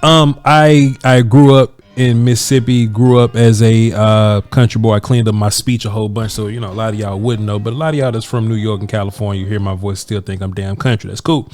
I grew up in Mississippi, grew up as a country boy. I cleaned up my speech a whole bunch, so you know a lot of y'all wouldn't know, but a lot of y'all that's from New York and California, you hear my voice, still think I'm damn country. That's cool.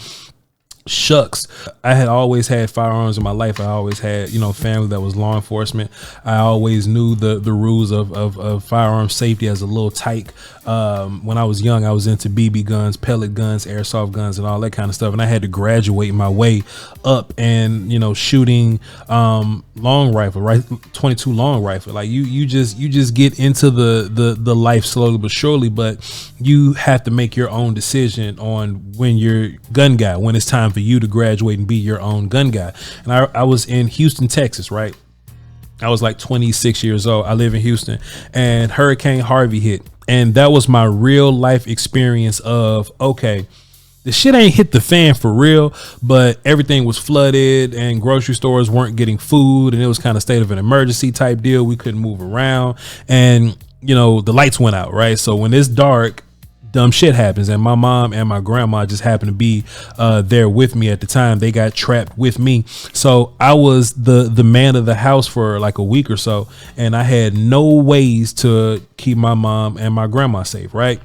Shucks, I had always had firearms in my life. I always had, you know, family that was law enforcement. I always knew the rules of firearm safety as a little tyke. When I was young, I was into BB guns, pellet guns, airsoft guns, and all that kind of stuff. And I had to graduate my way up and, you know, shooting long rifle, right? 22 long rifle. Like you just get into the life slowly but surely, but you have to make your own decision on when you're gun guy, when it's time for you to graduate and be your own gun guy. And I was in Houston, Texas, right? I was like 26 years old. I live in Houston, and Hurricane Harvey hit. And that was my real life experience of, okay, the shit ain't hit the fan for real, but everything was flooded and grocery stores weren't getting food. And it was kind of state of an emergency type deal. We couldn't move around, and, you know, the lights went out, right? So when it's dark, dumb shit happens, and my mom and my grandma just happened to be there with me at the time. They got trapped with me, so I was the man of the house for like a week or so, and I had no ways to keep my mom and my grandma safe, right?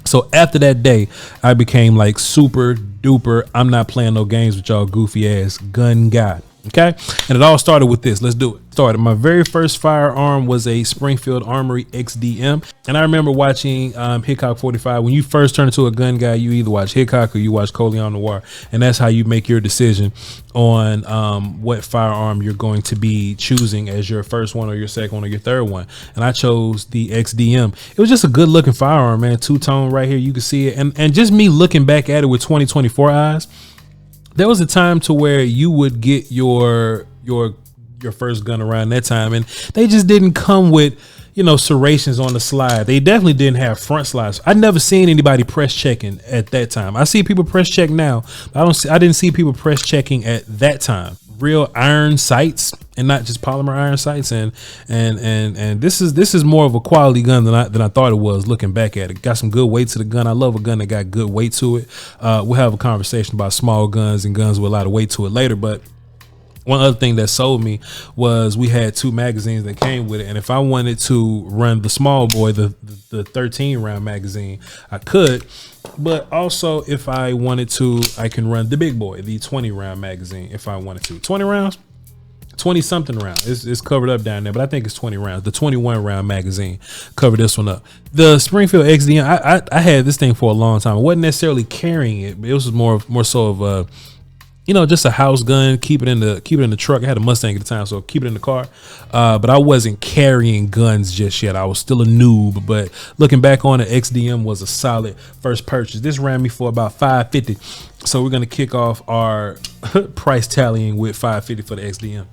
So after that day, I became like super duper, I'm not playing no games with y'all goofy ass gun guy. Okay. And it all started with this. Let's do it. My very first firearm was a Springfield Armory XDM. And I remember watching Hickok 45. When you first turn into a gun guy, you either watch Hickok or you watch Coleon Noir. And that's how you make your decision on what firearm you're going to be choosing as your first one or your second one or your third one. And I chose the XDM. It was just a good looking firearm, man. Two-tone right here. You can see it. And just me looking back at it with 2024 eyes, there was a time to where you would get your first gun around that time, and they just didn't come with, you know, serrations on the slide. They definitely didn't have front slides. I never seen anybody press checking at that time. I see people press check now, but I didn't see people press checking at that time. Real iron sights and not just polymer iron sights, and this is more of a quality gun than I thought it was. Looking back at it, got some good weight to the gun. I love a gun that got good weight to it. We'll have a conversation about small guns and guns with a lot of weight to it later, but one other thing that sold me was we had 2 magazines that came with it, and if I wanted to run the small boy, the 13 round magazine, I could. But also, if I wanted to, I can run the big boy, the 20 round magazine, if I wanted to. 20 rounds, 20 something rounds. It's covered up down there, but I think it's 20 rounds. The 21 round magazine covered this one up. The Springfield XDM, I had this thing for a long time. I wasn't necessarily carrying it, but it was more so of a, you know, just a house gun, keep it in the truck. I had a Mustang at the time, so keep it in the car. But I wasn't carrying guns just yet. I was still a noob, but looking back on it, XDM was a solid first purchase. This ran me for about $550. So we're going to kick off our price tallying with $550 for the XDM.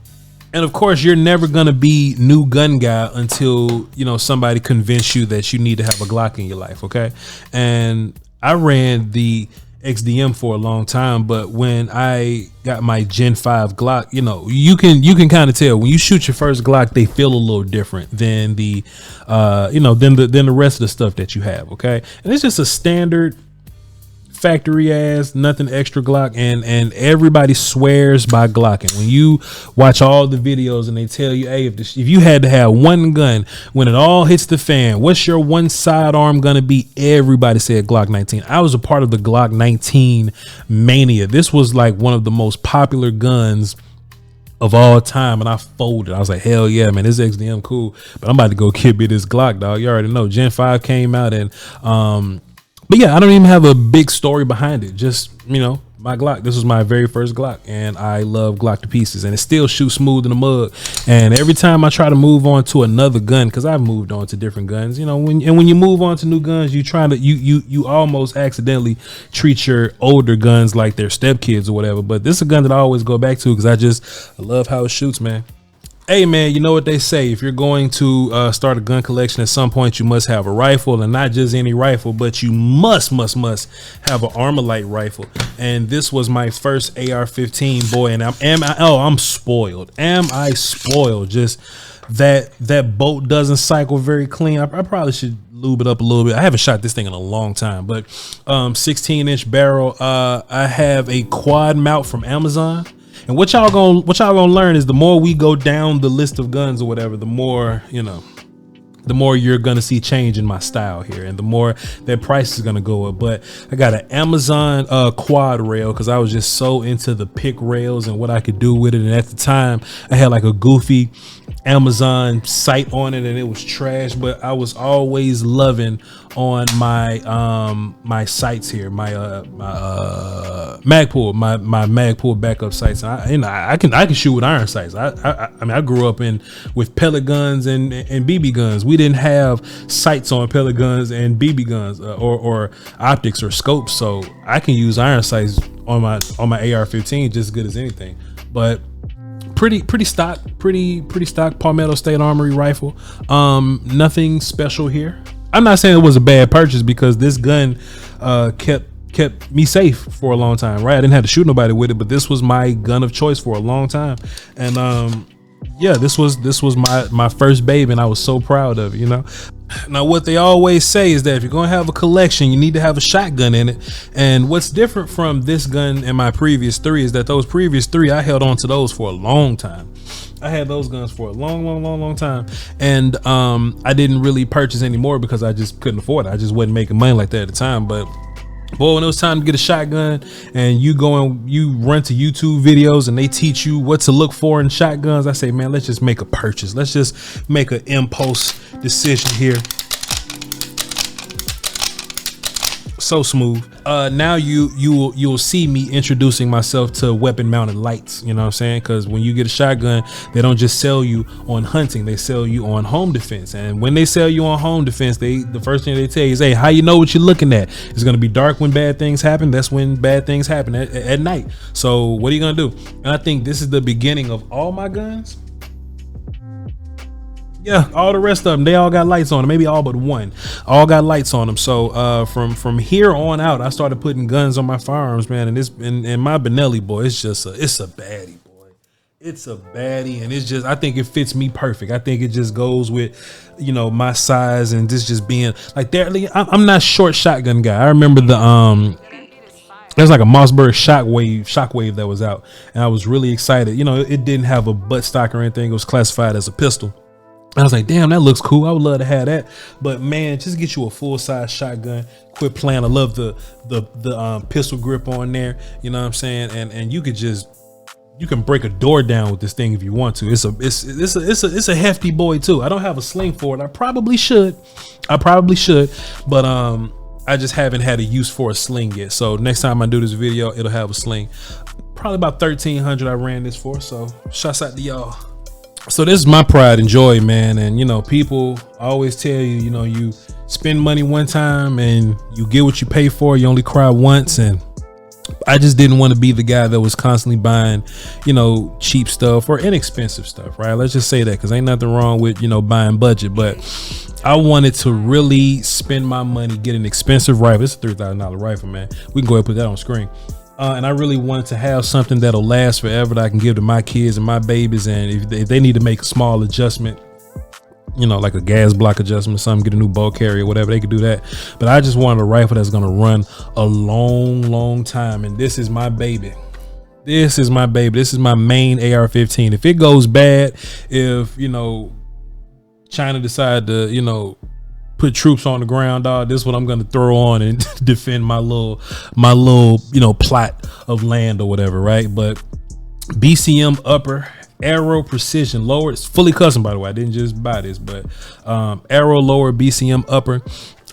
And of course, you're never going to be new gun guy until, you know, somebody convince you that you need to have a Glock in your life. Okay. And I ran the XDM for a long time, but when I got my Gen 5 Glock, you know, you can kind of tell when you shoot your first Glock, they feel a little different than the than the rest of the stuff that you have. Okay. And it's just a standard factory ass, nothing extra Glock, and everybody swears by Glock. And when you watch all the videos and they tell you, hey, if you had to have one gun when it all hits the fan, what's your one sidearm gonna be? Everybody said Glock 19. I was a part of the Glock 19 mania. This was like one of the most popular guns of all time, and I folded. I was like, hell yeah, man, this XDM cool, but I'm about to go get me this Glock, dog. You already know Gen 5 came out, and but yeah, I don't even have a big story behind it. Just, you know, my Glock. This was my very first Glock, and I love Glock to pieces, and it still shoots smooth in the mud. And every time I try to move on to another gun, because I've moved on to different guns, you know, when you move on to new guns, you almost accidentally treat your older guns like they're stepkids or whatever. But this is a gun that I always go back to because I love how it shoots, man. Hey man, you know what they say, if you're going to start a gun collection at some point, you must have a rifle, and not just any rifle, but you must have an Armalite rifle. And this was my first AR-15, boy, and I'm spoiled. Am I spoiled? Just that bolt doesn't cycle very clean. I probably should lube it up a little bit. I haven't shot this thing in a long time, but 16-inch barrel. I have a quad mount from Amazon. And what y'all gonna learn is the more we go down the list of guns or whatever, the more, you know, the more you're gonna see change in my style here, and the more that price is gonna go up. But I got an Amazon quad rail because I was just so into the pick rails and what I could do with it. And at the time I had like a goofy Amazon site on it and it was trash, but I was always loving on my my sites here, my Magpul, my Magpul backup sites. I can shoot with iron sights. I mean, I grew up with pellet guns and BB guns. We didn't have sights on pellet guns and BB guns or optics or scopes, so I can use iron sights on my AR-15 just as good as anything. But pretty stock Palmetto State Armory rifle. Nothing special here. I'm not saying it was a bad purchase because this gun kept me safe for a long time, right? I didn't have to shoot nobody with it, but this was my gun of choice for a long time. And yeah, this was my first baby, and I was so proud of it, you know. Now, what they always say is that if you're gonna have a collection, you need to have a shotgun in it. And what's different from this gun and my previous three is that those previous three, I held on to those for a long time. I had those guns for a long time, and I didn't really purchase any more because I just couldn't afford it. I just wasn't making money like that at the time. But boy, when it was time to get a shotgun and you run to YouTube videos and they teach you what to look for in shotguns, I say, man, let's just make a purchase. Let's just make an impulse decision here. So smooth. Now you'll see me introducing myself to weapon mounted lights, you know what I'm saying? Because when you get a shotgun, they don't just sell you on hunting, they sell you on home defense. And when they sell you on home defense, the first thing they tell you is, hey, how you know what you're looking at? It's gonna be dark when bad things happen. That's when bad things happen at night. So what are you gonna do? And I think this is the beginning of all my guns. Yeah, all the rest of them, they all got lights on them. Maybe all but one, all got lights on them. So from here on out, I started putting guns on my firearms, man. And my Benelli, boy, it's a baddie, boy. It's a baddie, and it's just, I think it fits me perfect. I think it just goes with, you know, my size and this just being like that. I'm not short shotgun guy. I remember there's like a Mossberg shockwave that was out, and I was really excited. You know, it didn't have a butt stock or anything. It was classified as a pistol. I was like, damn, that looks cool. I would love to have that. But man, just get you a full size shotgun. Quit playing. I love the pistol grip on there. You know what I'm saying? And you can break a door down with this thing if you want to. It's a hefty boy too. I don't have a sling for it. I probably should, but I just haven't had a use for a sling yet. So next time I do this video, it'll have a sling. Probably about 1,300 I ran this for. So shouts out to y'all. So this is my pride and joy, man. And you know, people always tell you, you know, you spend money one time and you get what you pay for. You only cry once. And I just didn't want to be the guy that was constantly buying, you know, cheap stuff or inexpensive stuff, right? Let's just say that, because ain't nothing wrong with, you know, buying budget, but I wanted to really spend my money, get an expensive rifle. It's a $3,000 rifle, man. We can go ahead and put that on screen. And I really wanted to have something that'll last forever, that I can give to my kids and my babies. And if they need to make a small adjustment, you know, like a gas block adjustment or something, get a new bolt carrier, whatever, they could do that. But I just wanted a rifle that's going to run a long time. And this is my baby. This is my baby. This is my main AR-15. If it goes bad, if, you know, China decide to, you know, put troops on the ground, dog, this is what I'm gonna throw on and defend my little, you know, plot of land or whatever, right? But BCM upper, arrow precision lower. It's fully custom, by the way. I didn't just buy this, but arrow lower, BCM upper.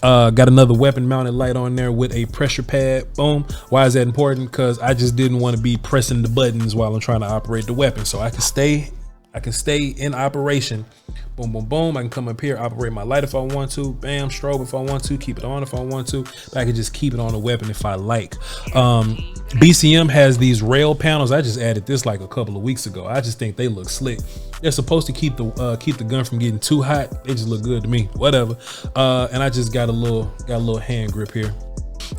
Got another weapon mounted light on there with a pressure pad. Boom. Why is that important? Because I just didn't want to be pressing the buttons while I'm trying to operate the weapon, so I can stay in operation. Boom, boom, boom. I can come up here, operate my light if I want to. Bam, strobe if I want to. Keep it on if I want to. But I can just keep it on the weapon if I like. BCM has these rail panels. I just added this like a couple of weeks ago. I just think they look slick. They're supposed to keep the gun from getting too hot. They just look good to me. Whatever. And I just got a little hand grip here.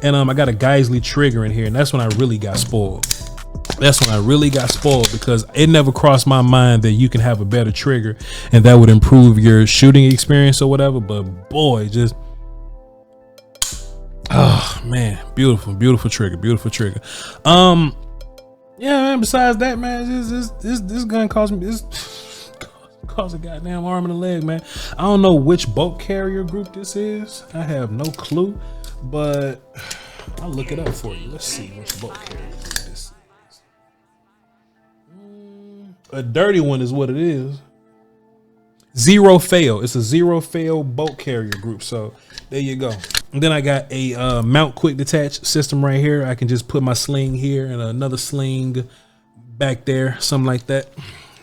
And I got a Geisley trigger in here, and that's when I really got spoiled. That's when I really got spoiled, because it never crossed my mind that you can have a better trigger and that would improve your shooting experience or whatever. But boy, just, oh man, beautiful trigger. Yeah, man. Besides that, man, this gun cost me this cost a goddamn arm and a leg, man. I don't know which boat carrier group this is. I have no clue, but I'll look it up for you. Let's see which boat carrier group this is. A dirty one is what it is. Zero fail. It's a zero fail boat carrier group. So there you go. And then I got a mount quick detach system right here. I can just put my sling here and another sling back there, something like that.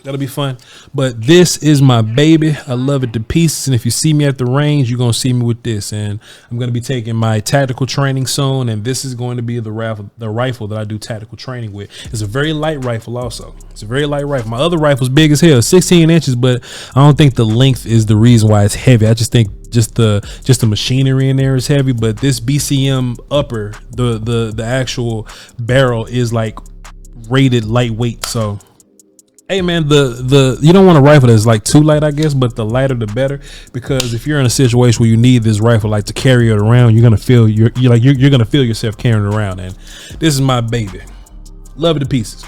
That'll be fun. But this is my baby. I love it to pieces. And if you see me at the range, you're going to see me with this. And I'm going to be taking my tactical training soon. And this is going to be the rifle that I do tactical training with. It's a very light rifle also. It's a very light rifle. My other rifle's big as hell, 16 inches, but I don't think the length is the reason why it's heavy. I just think just the machinery in there is heavy. But this BCM upper, the actual barrel is like rated lightweight. So hey man, you don't want a rifle that's like too light, I guess, but the lighter the better, because if you're in a situation where you need this rifle like to carry it around, you're gonna feel you're gonna feel yourself carrying it around. And this is my baby. Love it to pieces.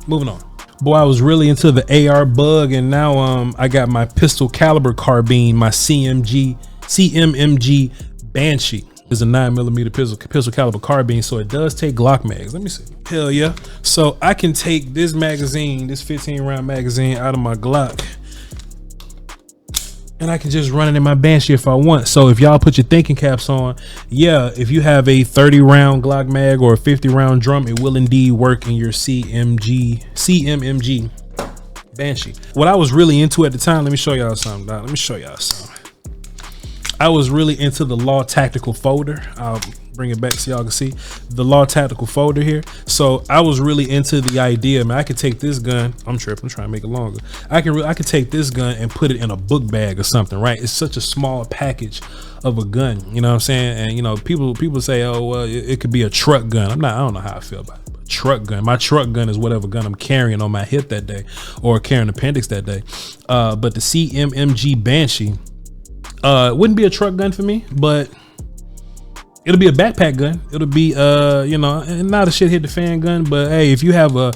Moving on. Boy, I was really into the AR bug, and now I got my pistol caliber carbine, my CMMG Banshee. Is a 9mm pistol caliber carbine, so it does take Glock mags. Let me see. Hell yeah. So I can take this magazine, this 15 round magazine, out of my Glock, and I can just run it in my Banshee if I want. So if y'all put your thinking caps on, yeah, if you have a 30 round Glock mag or a 50 round drum, it will indeed work in your CMMG Banshee. What I was really into at the time, let me show y'all something, dog. Let me show y'all something. I was really into the Law Tactical folder. I'll bring it back so y'all can see the Law Tactical folder here. So I was really into the idea, man, I could take this gun. I'm tripping, I'm trying to make it longer. I could take this gun and put it in a book bag or something, right? It's such a small package of a gun, you know what I'm saying? And you know, people say, oh well, it could be a truck gun. I don't know how I feel about it. Truck gun. My truck gun is whatever gun I'm carrying on my hip that day, or carrying appendix that day. But the CMMG Banshee, wouldn't be a truck gun for me, but it'll be a backpack gun. It'll be you know, and not a shit hit the fan gun, but hey, if you have a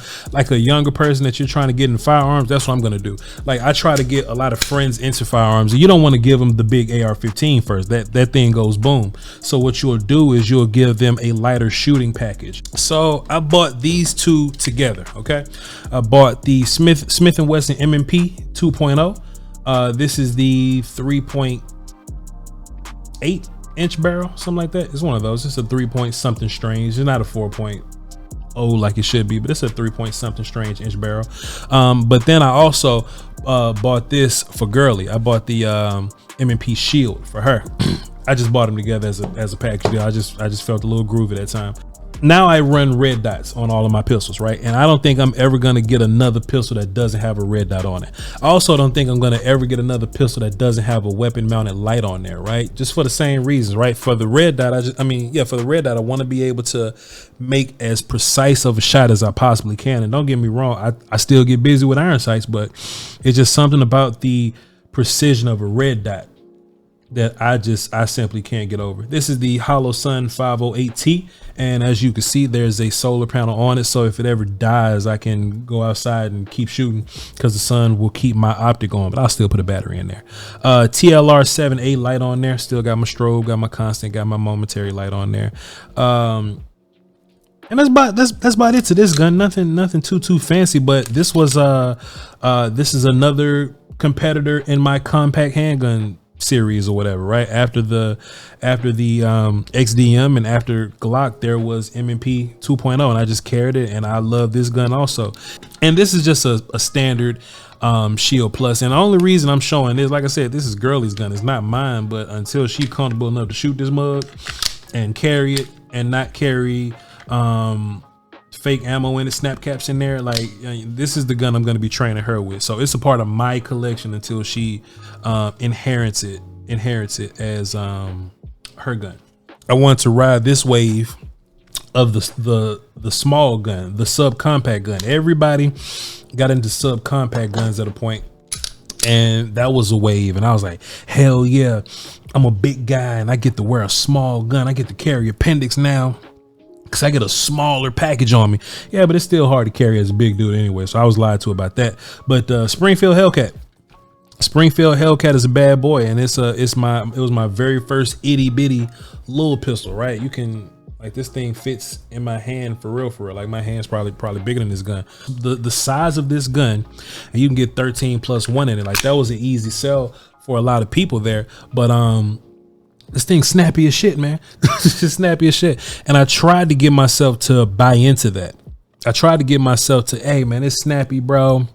younger person that you're trying to get in firearms, that's what I'm gonna do. Like, I try to get a lot of friends into firearms, and you don't want to give them the big AR-15 first. That thing goes boom. So what you'll do is you'll give them a lighter shooting package. So I bought these two together. Okay, I bought the Smith & Wesson M&P 2.0. This is the 3.8 inch barrel, something like that. It's one of those. It's a 3 something strange. It's not a 4.0 like it should be, but it's a 3 something strange inch barrel. But then I also bought this for Girly. I bought the M&P Shield for her. I just bought them together as a package deal. I just felt a little groovy that time. Now I run red dots on all of my pistols, right? And I don't think I'm ever gonna get another pistol that doesn't have a red dot on it. I also don't think I'm gonna ever get another pistol that doesn't have a weapon mounted light on there, right? Just for the same reasons, right? For the red dot, for the red dot, I want to be able to make as precise of a shot as I possibly can. And don't get me wrong, I still get busy with iron sights, but it's just something about the precision of a red dot that I simply can't get over. This is the Hollow Sun 508T, and as you can see, there's a solar panel on it, so if it ever dies, I can go outside and keep shooting because the sun will keep my optic on, but I'll still put a battery in there. TLR 7A light on there, still got my strobe, got my constant, got my momentary light on there. And that's about it to this gun. Nothing too fancy, but this was this is another competitor in my compact handgun series or whatever, right? After the XDM and after Glock, there was M&P 2.0, and I just carried it, and I love this gun also. And this is just a standard Shield Plus, and the only reason I'm showing this, like I said, this is Girly's gun, it's not mine, but until she's comfortable enough to shoot this mug and carry it and not carry fake ammo in it, snap caps in there, like, this is the gun I'm going to be training her with. So it's a part of my collection until she inherits it as her gun. I want to ride this wave of the small gun, the subcompact gun. Everybody got into subcompact guns at a point, and that was a wave, and I was like, hell yeah, I'm a big guy and I get to wear a small gun, I get to carry appendix now. because I get a smaller package on me. Yeah, but it's still hard to carry as a big dude anyway. So I was lied to about that. But Springfield Hellcat. Springfield Hellcat is a bad boy, and it was my very first itty bitty little pistol, right? You can, like, this thing fits in my hand for real. Like, my hand's probably bigger than this gun. The size of this gun, and you can get 13+1 in it. Like, that was an easy sell for a lot of people there. But this thing's snappy as shit, man. It's just snappy as shit. And I tried to get myself to buy into that. I tried to get myself to, hey man, it's snappy, bro.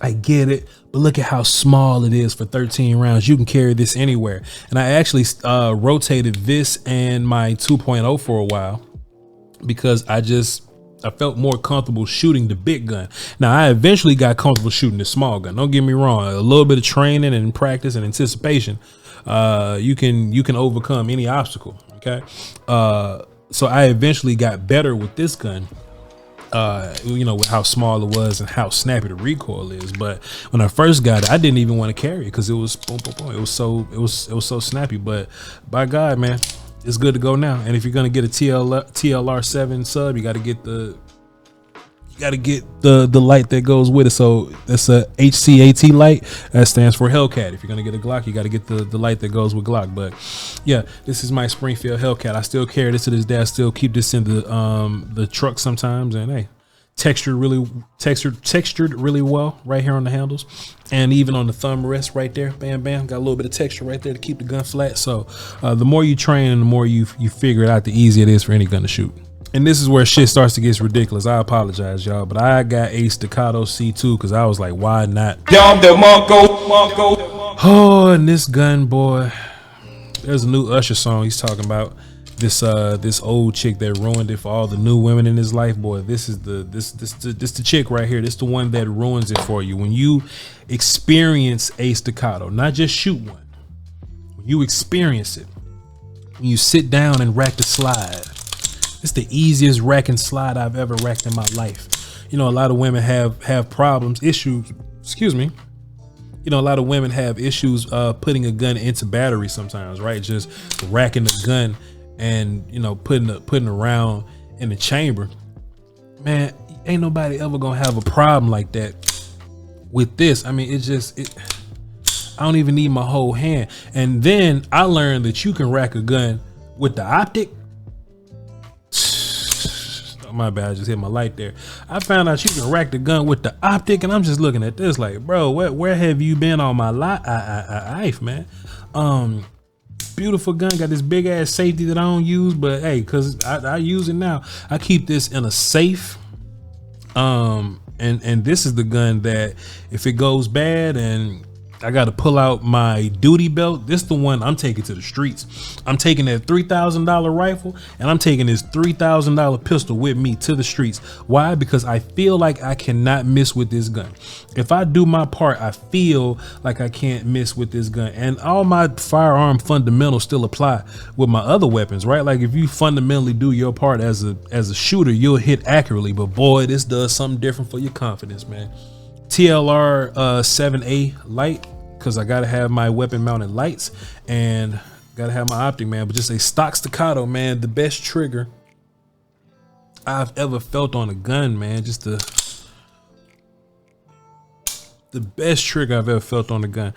I get it. But look at how small it is for 13 rounds. You can carry this anywhere. And I actually rotated this and my 2.0 for a while because I felt more comfortable shooting the big gun. Now, I eventually got comfortable shooting the small gun. Don't get me wrong. A little bit of training and practice and anticipation, you can overcome any obstacle. Okay. So I eventually got better with this gun, with how small it was and how snappy the recoil is. But when I first got it, I didn't even want to carry it because it was boom, boom, boom. It was so snappy. But by God, man, it's good to go now. And if you're gonna get a TLR7 sub, you got to get the light that goes with it. So that's a HCAT light. That stands for Hellcat. If you're gonna get a Glock, you got to get the light that goes with Glock. But yeah, this is my Springfield Hellcat. I still carry this to this day. I still keep this in the truck sometimes. And hey, textured really well right here on the handles, and even on the thumb rest right there. Bam, bam. Got a little bit of texture right there to keep the gun flat. So the more you train and the more you figure it out, the easier it is for any gun to shoot. And this is where shit starts to get ridiculous. I apologize, y'all, but I got a Staccato C2 because I was like, why not? Oh, and this gun, boy. There's a new Usher song he's talking about. This old chick that ruined it for all the new women in his life. Boy, this the chick right here. This the one that ruins it for you. When you experience a Staccato, not just shoot one. When you experience it, when you sit down and rack the slide. It's the easiest rack and slide I've ever racked in my life. You know, a lot of women have issues. Excuse me. You know, a lot of women have issues putting a gun into battery sometimes, right? Just racking the gun and, you know, putting a round in the chamber. Man, ain't nobody ever gonna have a problem like that with this. I mean, I don't even need my whole hand. And then I learned that you can rack a gun with the optic. My bad, I just hit my light there. I found out you can rack the gun with the optic, and I'm just looking at this like, bro, where have you been on my life, man? Beautiful gun, got this big ass safety that I don't use, but hey, cause I use it now. I keep this in a safe. And this is the gun that if it goes bad and I got to pull out my duty belt, this the one I'm taking to the streets. I'm taking that $3,000 rifle and I'm taking this $3,000 pistol with me to the streets. Why? Because I feel like I cannot miss with this gun. If I do my part, I feel like I can't miss with this gun. And all my firearm fundamentals still apply with my other weapons, right? Like if you fundamentally do your part as a shooter, you'll hit accurately. But boy, this does something different for your confidence, man. TLR 7A light, because I gotta have my weapon mounted lights and gotta have my optic, man. But just a stock Staccato, man, the best trigger I've ever felt on a gun, man. Just the best trigger I've ever felt on a gun,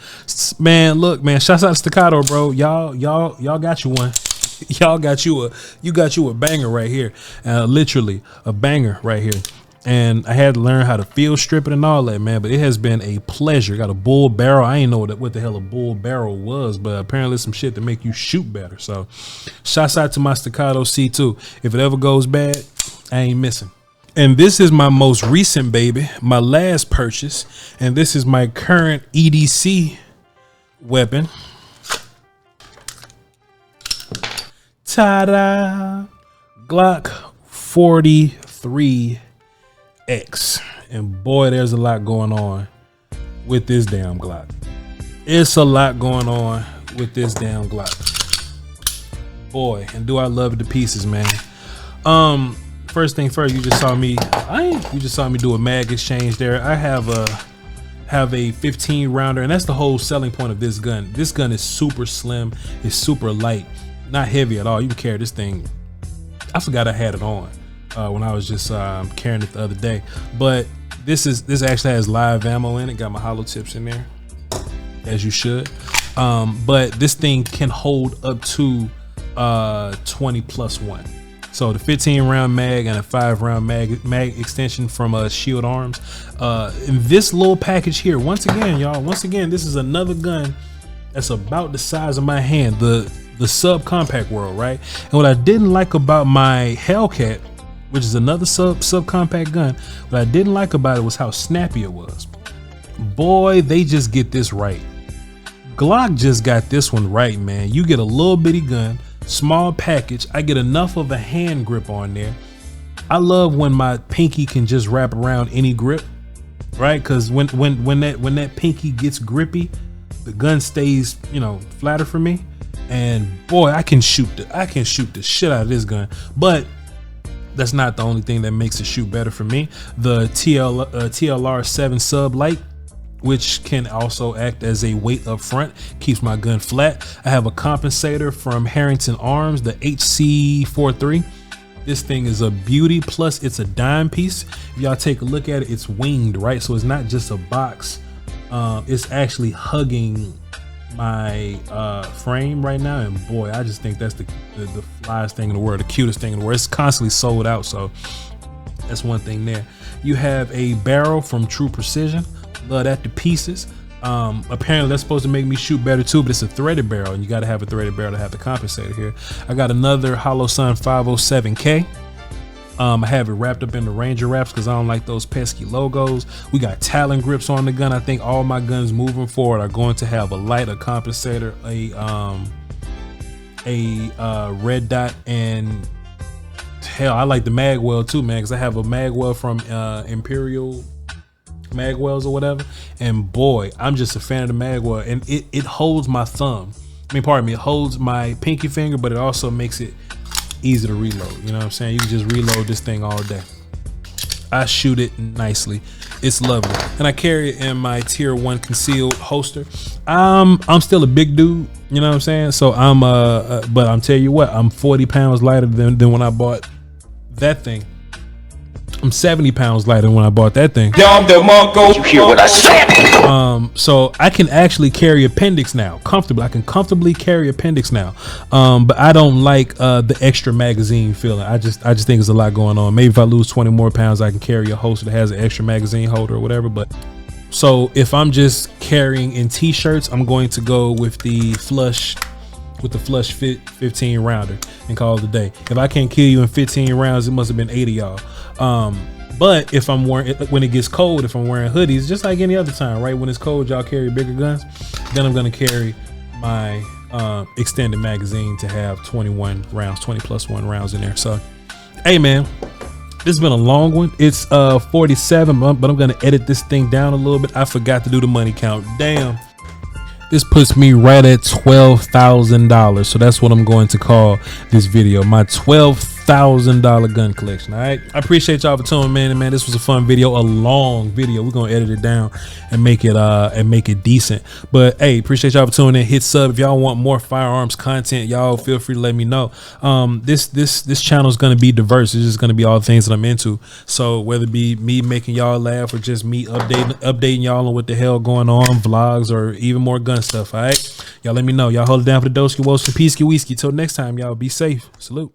man. Look, man, shouts out to Staccato, bro. Y'all got you one. Y'all got you a banger right here. Literally a banger right here. And I had to learn how to field strip it and all that, man. But it has been a pleasure. Got a bull barrel. I ain't know what the hell a bull barrel was, but apparently some shit to make you shoot better. So shouts out to my Staccato C2. If it ever goes bad, I ain't missing. And this is my most recent baby, my last purchase. And this is my current EDC weapon. Ta-da! Glock 43X. And boy, there's a lot going on with this damn Glock. It's a lot going on with this damn Glock. Boy, and do I love it to pieces, man. First thing first, you just saw me do a mag exchange there. I have a 15 rounder, and that's the whole selling point of this gun. This gun is super slim, it's super light, not heavy at all. You can carry this thing I forgot I had it on when I was just carrying it the other day. But this actually has live ammo in it. Got my hollow tips in there, as you should. But this thing can hold up to 20+1. So the 15 round mag and a 5 round mag extension from Shield Arms. In this little package here, once again, y'all, this is another gun that's about the size of my hand, the subcompact world, right? And what I didn't like about my Hellcat, which is another subcompact gun, what I didn't like about it was how snappy it was. Boy, they just get this right. Glock just got this one right, man. You get a little bitty gun, small package. I get enough of a hand grip on there. I love when my pinky can just wrap around any grip, right? Because when that pinky gets grippy, the gun stays, you know, flatter for me. And boy, I can shoot the shit out of this gun. But that's not the only thing that makes it shoot better for me. The TLR 7 Sub Light, which can also act as a weight up front, keeps my gun flat. I have a compensator from Harrington Arms, the HC43. This thing is a beauty, plus it's a dime piece. If y'all take a look at it, it's winged, right? So it's not just a box. It's actually hugging my frame right now, and boy, I just think that's the flyest thing in the world, the cutest thing in the world. It's constantly sold out, so that's one thing there. You have a barrel from True Precision. Love that to pieces. Apparently that's supposed to make me shoot better too, but it's a threaded barrel, and you got to have a threaded barrel to have the compensator here. I got another Holosun 507K. I have it wrapped up in the Ranger wraps because I don't like those pesky logos. We got Talon grips on the gun. I think all my guns moving forward are going to have a light, a compensator, a red dot, and hell, I like the magwell too, man, because I have a magwell from Imperial Magwells or whatever, and boy, I'm just a fan of the magwell, and it holds my thumb. I mean, pardon me, it holds my pinky finger, but it also makes it easy to reload. You know what I'm saying? You can just reload this thing all day. I shoot it nicely. It's lovely, and I carry it in my tier 1 concealed holster. I'm still a big dude, you know what I'm saying? So but I'm tell you what, I'm 40 pounds lighter than when I bought that thing. I'm 70 pounds lighter when I bought that thing. You hear what I said? So I can actually carry appendix now comfortably. I can comfortably carry appendix now. But I don't like the extra magazine feeling. I just think there's a lot going on. Maybe if I lose 20 more pounds, I can carry a holster that has an extra magazine holder or whatever. But so if I'm just carrying in t-shirts, I'm going to go with the flush fit 15 rounder and call it a day. If I can't kill you in 15 rounds, it must have been 8 of y'all. But if I'm wearing, when it gets cold, if I'm wearing hoodies, just like any other time, right? When it's cold, y'all carry bigger guns. Then I'm gonna carry my extended magazine to have 21 rounds, 20+1 rounds in there. So, hey man, this has been a long one. It's 47, but I'm gonna edit this thing down a little bit. I forgot to do the money count. Damn. This puts me right at $12,000. So that's what I'm going to call this video, my $12,000 gun collection. All right, I appreciate y'all for tuning in, man. This was a fun video, a long video. We're gonna edit it down and make it decent. But hey, appreciate y'all for tuning in. Hit sub if y'all want more firearms content. Y'all feel free to let me know. This channel is gonna be diverse. It's just gonna be all the things that I'm into. So whether it be me making y'all laugh or just me updating y'all on what the hell going on, vlogs, or even more gun stuff. All right, y'all let me know. Y'all hold it down for the Doski Woski Peasky Whiskey. Till next time, y'all be safe. Salute.